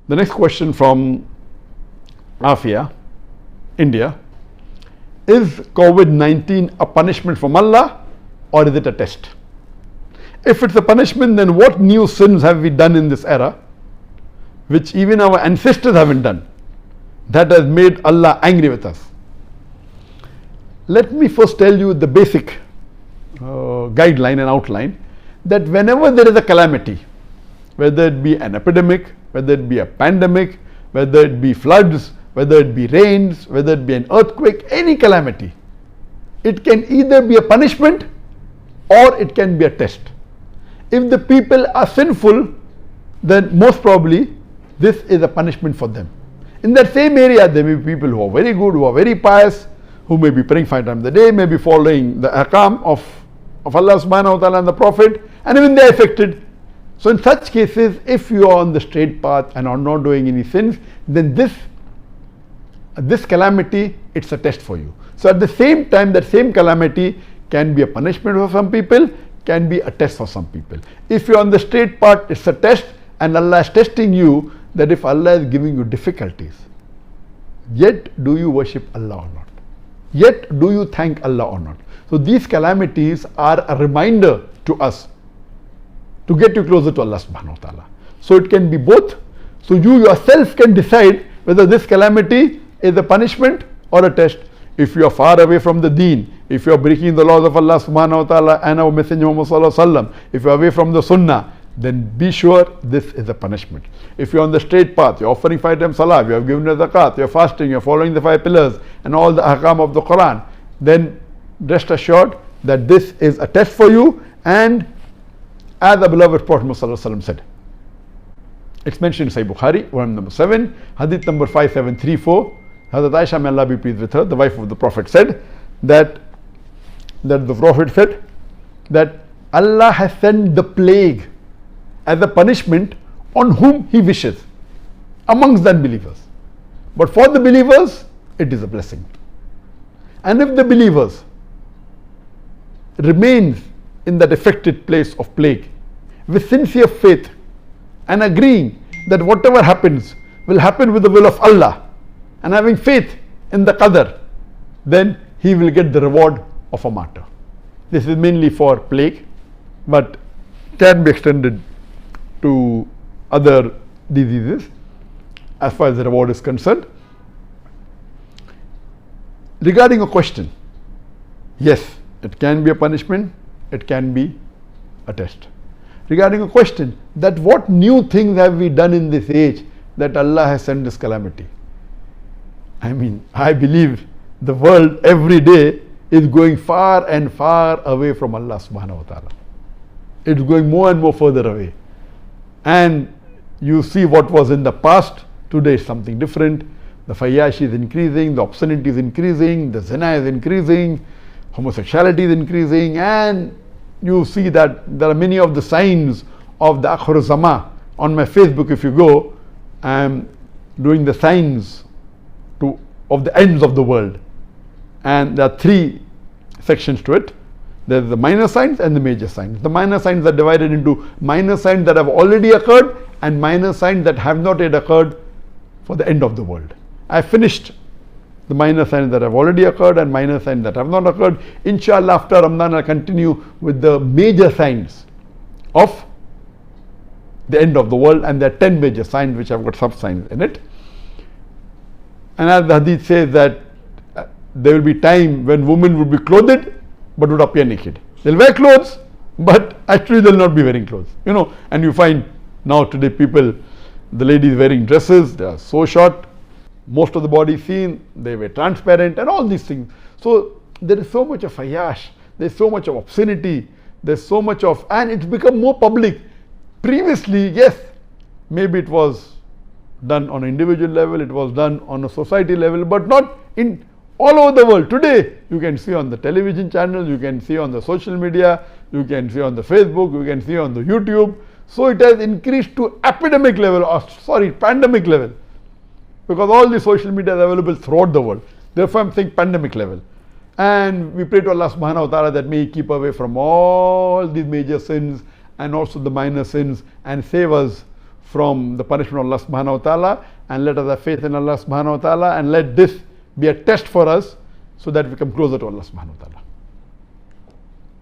The next question from Afia, India. Is COVID-19 a punishment from Allah or is it a test? If it's a punishment, then what new sins have we done in this era which even our ancestors haven't done, that has made Allah angry with us? Let me first tell you the basic guideline and outline, that whenever there is a calamity, whether it be an epidemic, whether it be a pandemic, whether it be floods, whether it be rains, whether it be an earthquake, any calamity, it can either be a punishment or it can be a test. If the people are sinful, then most probably this is a punishment for them. In that same area, there may be people who are very good, who are very pious, who may be praying 5 times a day, may be following the ahkam of Allah subhanahu wa ta'ala and the Prophet, and even they are affected. So in such cases, if you are on the straight path and are not doing any sins, then this calamity, it's a test for you. So at the same time, that same calamity can be a punishment for some people, can be a test for some people. If you're on the straight path, it's a test, and Allah is testing you, that if Allah is giving you difficulties, yet do you worship Allah or not? Yet do you thank Allah or not? So these calamities are a reminder to us to get you closer to Allah subhanahu wa ta'ala. So it can be both. So you yourself can decide whether this calamity is a punishment or a test. If you are far away from the deen, if you are breaking the laws of Allah subhanahu wa ta'ala and our Messenger Muhammad sallallahu alaihi wasallam, if you are away from the sunnah, then be sure this is a punishment. If you are on the straight path, you are offering 5 times salah, you have given the zakat, you are fasting, you are following the 5 pillars and all the ahkam of the Quran, then rest assured that this is a test for you. And as the beloved Prophet Muhammad sallallahu alaihi wasallam said, it's mentioned in Sahih Bukhari, volume number 7, hadith number 5734, Hazrat Aisha, may Allah be pleased with her, the wife of the Prophet, said that the Prophet said that Allah has sent the plague as a punishment on whom He wishes amongst the unbelievers. But for the believers, it is a blessing. And if the believers remain in that affected place of plague with sincere faith and agreeing that whatever happens will happen with the will of Allah, and having faith in the qadr, then he will get the reward of a martyr. This is mainly for plague, but can be extended to other diseases as far as the reward is concerned. Regarding a question, yes, it can be a punishment, it can be a test. Regarding a question, that what new things have we done in this age that Allah has sent this calamity? I mean, I believe the world every day is going far and far away from Allah subhanahu wa ta'ala. It's going more and more further away. And you see what was in the past, today is something different. The fayashi is increasing, the obscenity is increasing, the zina is increasing, homosexuality is increasing, and you see that there are many of the signs of the Akhir Zama. On my Facebook, if you go, I am doing the signs of the ends of the world, and there are 3 sections to it. There is the minor signs and the major signs. The minor signs are divided into minor signs that have already occurred and minor signs that have not yet occurred for the end of the world. I finished the minor signs that have already occurred and minor signs that have not occurred. Inshallah, after Ramadan, I'll continue with the major signs of the end of the world, and there are 10 major signs which have got sub signs in it. And as the hadith says that there will be time when women would be clothed but would appear naked. They'll wear clothes, but actually they'll not be wearing clothes. You know, and you find now today people, the ladies wearing dresses, they are so short, most of the body seen, they were transparent and all these things. So there is so much of fayash, there's so much of obscenity, there's so much of, and it's become more public. Previously, yes, maybe it was done on an individual level, it was done on a society level, but not in all over the world. Today, you can see on the television channels, you can see on the social media, you can see on the Facebook, you can see on the YouTube. So it has increased to epidemic level, or pandemic level, because all the social media is available throughout the world. Therefore, I'm saying pandemic level. And we pray to Allah subhanahu wa ta'ala that may He keep away from all these major sins and also the minor sins, and save us from the punishment of Allah subhanahu wa ta'ala, and let us have faith in Allah subhanahu wa ta'ala, and let this be a test for us so that we come closer to Allah subhanahu wa ta'ala.